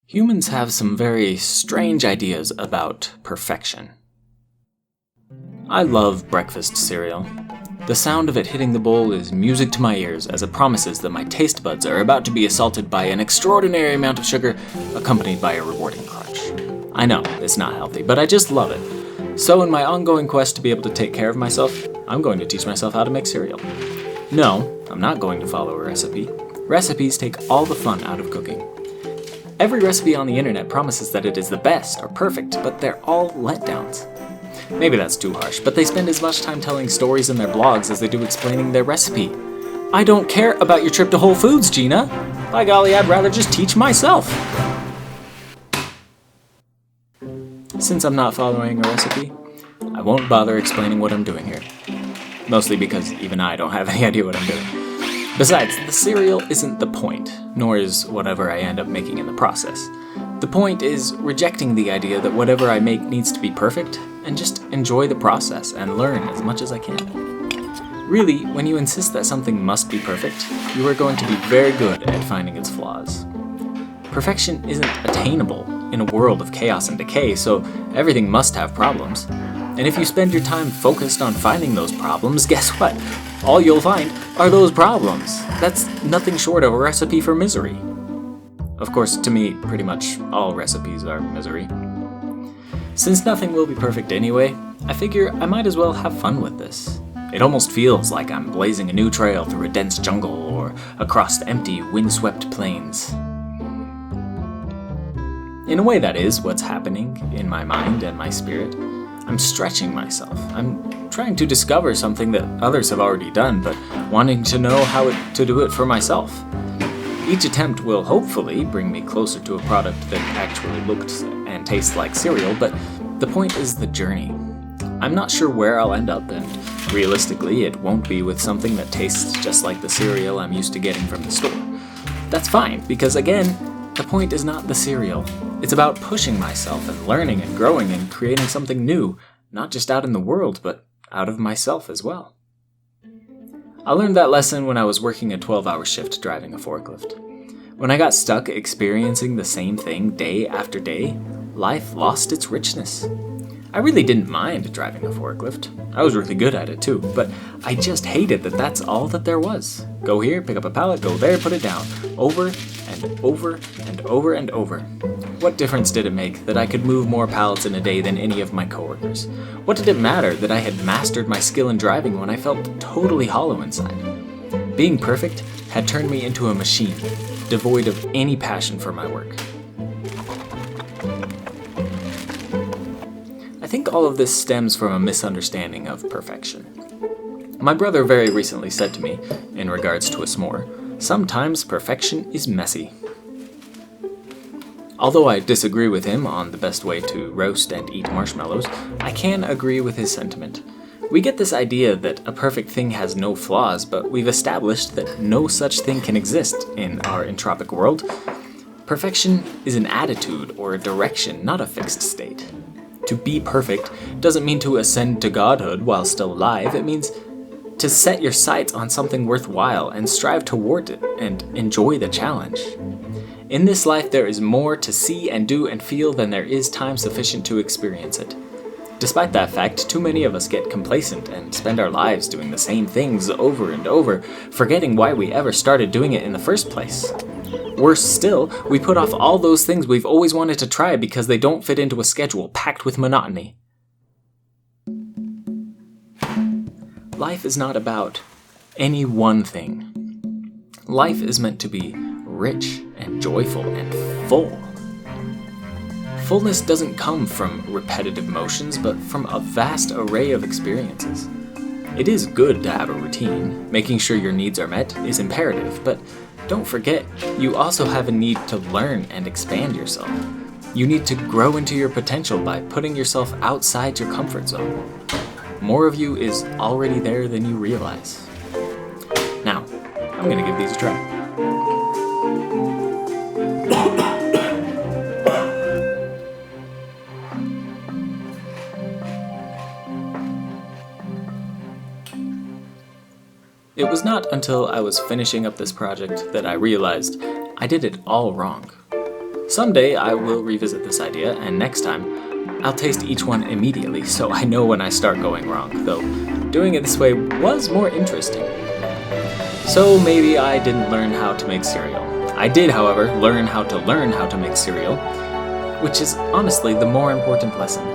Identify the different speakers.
Speaker 1: Humans have some very strange ideas about perfection. I love breakfast cereal. The sound of it hitting the bowl is music to my ears as it promises that my taste buds are about to be assaulted by an extraordinary amount of sugar accompanied by a rewarding crunch. I know, it's not healthy, but I just love it. So in my ongoing quest to be able to take care of myself, I'm going to teach myself how to make cereal. No, I'm not going to follow a recipe. Recipes take all the fun out of cooking. Every recipe on the internet promises that it is the best or perfect, but they're all letdowns. Maybe that's too harsh, but they spend as much time telling stories in their blogs as they do explaining their recipe. I don't care about your trip to Whole Foods, Gina. By golly, I'd rather just teach myself. Since I'm not following a recipe, I won't bother explaining what I'm doing here. Mostly because even I don't have any idea what I'm doing. Besides, the cereal isn't the point, nor is whatever I end up making in the process. The point is rejecting the idea that whatever I make needs to be perfect, and just enjoy the process and learn as much as I can. Really, when you insist that something must be perfect, you are going to be very good at finding its flaws. Perfection isn't attainable in a world of chaos and decay, so everything must have problems. And if you spend your time focused on finding those problems, guess what? All you'll find are those problems. That's nothing short of a recipe for misery. Of course, to me, pretty much all recipes are misery. Since nothing will be perfect anyway, I figure I might as well have fun with this. It almost feels like I'm blazing a new trail through a dense jungle or across empty, windswept plains. In a way, that is what's happening in my mind and my spirit. I'm stretching myself. I'm trying to discover something that others have already done, but wanting to know how to do it for myself. Each attempt will hopefully bring me closer to a product that actually looks and tastes like cereal, but the point is the journey. I'm not sure where I'll end up, and realistically, it won't be with something that tastes just like the cereal I'm used to getting from the store. That's fine, because again, the point is not the cereal. It's about pushing myself and learning and growing and creating something new, not just out in the world, but out of myself as well. I learned that lesson when I was working a 12-hour shift driving a forklift. When I got stuck experiencing the same thing day after day, life lost its richness. I really didn't mind driving a forklift. I was really good at it too, but I just hated that that's all that there was. Go here, pick up a pallet, go there, put it down. Over and over and over and over. What difference did it make that I could move more pallets in a day than any of my coworkers? What did it matter that I had mastered my skill in driving when I felt totally hollow inside? Being perfect had turned me into a machine, devoid of any passion for my work. I think all of this stems from a misunderstanding of perfection. My brother very recently said to me, in regards to a s'more, sometimes perfection is messy. Although I disagree with him on the best way to roast and eat marshmallows, I can agree with his sentiment. We get this idea that a perfect thing has no flaws, but we've established that no such thing can exist in our entropic world. Perfection is an attitude or a direction, not a fixed state. To be perfect doesn't mean to ascend to godhood while still alive. It means to set your sights on something worthwhile and strive toward it and enjoy the challenge. In this life, there is more to see and do and feel than there is time sufficient to experience it. Despite that fact, too many of us get complacent and spend our lives doing the same things over and over, forgetting why we ever started doing it in the first place. Worse still, we put off all those things we've always wanted to try because they don't fit into a schedule packed with monotony. Life is not about any one thing. Life is meant to be rich and joyful and full. Fullness doesn't come from repetitive motions, but from a vast array of experiences. It is good to have a routine. Making sure your needs are met is imperative, but don't forget, you also have a need to learn and expand yourself. You need to grow into your potential by putting yourself outside your comfort zone. More of you is already there than you realize. Now, I'm gonna give these a try. It was not until I was finishing up this project that I realized I did it all wrong. Someday I will revisit this idea, and next time I'll taste each one immediately so I know when I start going wrong, though doing it this way was more interesting. So maybe I didn't learn how to make cereal. I did, however, learn how to make cereal, which is honestly the more important lesson.